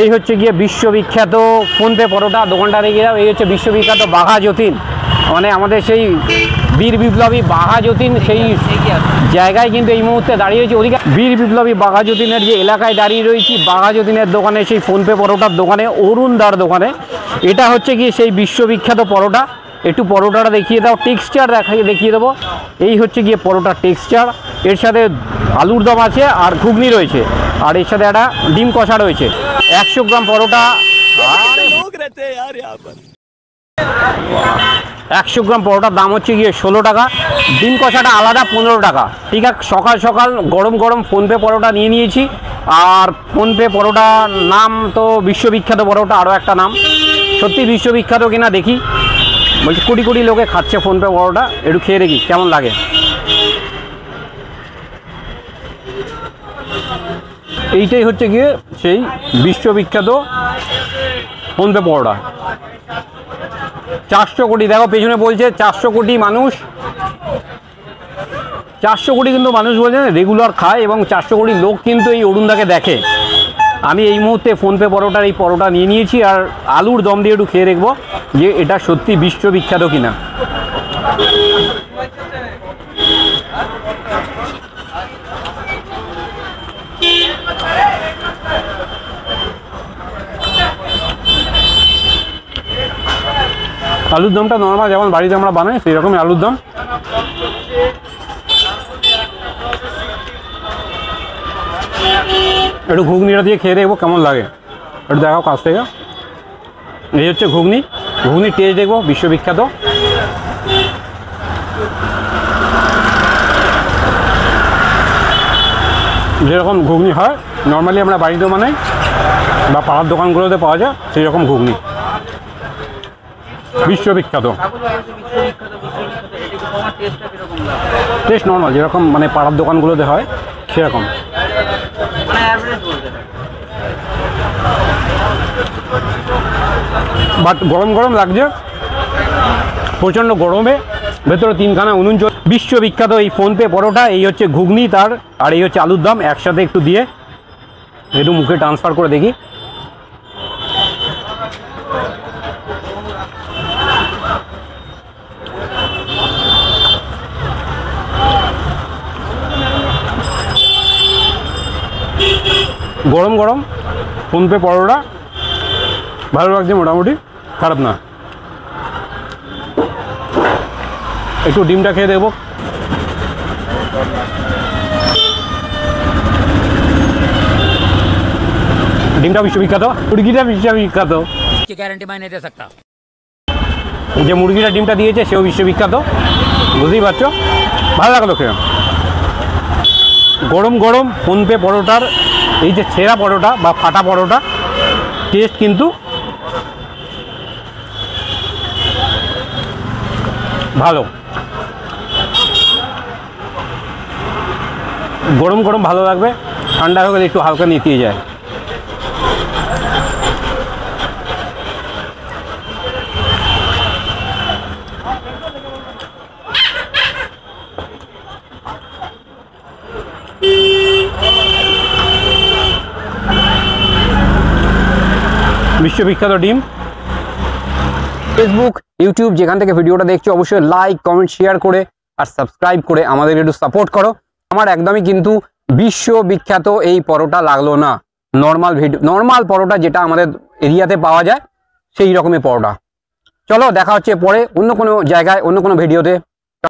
এই হচ্ছে গিয়ে বিশ্ববিখ্যাত ফোনপে পরোটা, দোকানটা দেখে দাও। এই হচ্ছে বিশ্ববিখ্যাত বাঘা যতীন, মানে আমাদের সেই বীর বিপ্লবী বাঘা যতীন সেই জায়গায় কিন্তু এই মুহূর্তে দাঁড়িয়ে রয়েছে। ওদিকে বীর বিপ্লবী বাঘা যতীনের যে এলাকায় দাঁড়িয়ে রয়েছি, বাঘা যতীনের দোকানে, সেই ফোনপে পরোটার দোকানে, অরুণদার দোকানে। এটা হচ্ছে গিয়ে সেই বিশ্ববিখ্যাত পরোটা। একটু পরোটাটা দেখিয়ে দাও, টেক্সচার দেখিয়ে দেবো। এই হচ্ছে গিয়ে পরোটার টেক্সচার। এর সাথে আলুর দম আছে আর ঘুগনি রয়েছে, আর এর সাথে একটা ডিম কষা রয়েছে। 100 গ্রাম পরোটা, 100 গ্রাম পরোটার দাম হচ্ছে গিয়ে 16 টাকা। ডিম কষাটা আলাদা 15 টাকা। ঠিক আছে, সকাল সকাল গরম গরম ফোনপে পরোটা নিয়ে নিয়েছি। আর ফোনপে পরোটার নাম তো বিশ্ববিখ্যাত পরোটা, আরও একটা নাম। সত্যি বিশ্ববিখ্যাত কিনা দেখি, বলছি কোটি কোটি লোকে খাচ্ছে ফোনপে পরোটা, একটু খেয়ে দেখি কেমন লাগে। এইটাই হচ্ছে গিয়ে সেই বিশ্ববিখ্যাত ফোনপে পরোটা। 400 কোটি, দেখো পেছনে বলছে 400 কোটি মানুষ, 400 কোটি কিন্তু মানুষ বলছে রেগুলার খায়, এবং 400 কোটি লোক কিন্তু এই অরুণদাকে দেখে। আমি এই মুহূর্তে ফোনপে পরোটার এই পরোটা নিয়ে নিয়েছি, আর আলুর দম দিয়ে একটু খেয়ে দেখবো যে এটা সত্যি বিশ্ববিখ্যাত কিনা। আলুর দমটা নর্মাল যেমন বাড়িতে আমরা বানাই সেই রকমই আলুর দম। একটু ঘুগনিটা দিয়ে খেয়ে দেখবো কেমন লাগে, একটু দেখাও কাছ থেকে। এই হচ্ছে ঘুগনি, ঘুগনির টেস্ট দেখবো, বিশ্ববিখ্যাত। যেরকম ঘুগনি হয় নর্মালি আমরা বাড়িতে বানাই বা পাড়ার দোকানগুলোতে পাওয়া যায়, সেই রকম ঘুগনি, বিশ্ববিখ্যাত। টেস্ট নর্মাল যেরকম মানে পাড়ার দোকানগুলোতে হয় সেরকম। বাট গরম গরম লাগছে, প্রচণ্ড গরমে ভেতরে 3খানা উনুন চল। বিশ্ববিখ্যাত এই ফোনপে পরোটা, এই হচ্ছে ঘুগনি তার, আর এই হচ্ছে আলুর দম একসাথে একটু দিয়ে একটু মুখে ট্রান্সফার করে দেখি। গরম গরম ফোনপে পরোটা ভালো লাগছে, মোটামুটি খারাপ না। একটু ডিমটা খেয়ে দেখবো। ডিমটা বিশ্ববিখ্যাত, মুরগিটা বিশ্ববিখ্যাত, গ্যারান্টি मैं नहीं दे सकता। যে মুরগিটা ডিমটা দিয়েছে সেও বিশ্ববিখ্যাত, বুঝতেই পারছো। ভালো লাগলো খেয়ে। গরম গরম ফোনপে পরোটার এই যে ছেঁড়া পরোটা বা ফাটা পরোটা, টেস্ট কিন্তু ভালো। গরম গরম ভালো লাগবে, ঠান্ডা হয়ে গেলে একটু হালকা নিতিয়ে যায়। বিশ্ববিখ্যাত ডিম। ফেসবুক, ইউটিউব যেখান থেকে ভিডিওটা দেখছো অবশ্যই লাইক, কমেন্ট, শেয়ার করে আর সাবস্ক্রাইব করে আমাদের একটু সাপোর্ট করো। আমার একদমই কিন্তু বিশ্ববিখ্যাত এই পরোটা লাগলো না, নর্মাল পরোটা যেটা আমাদের এরিয়াতে পাওয়া যায় সেই রকমের পরোটা। চলো দেখা হচ্ছে পরে অন্য কোনো জায়গায়, অন্য কোনো ভিডিওতে।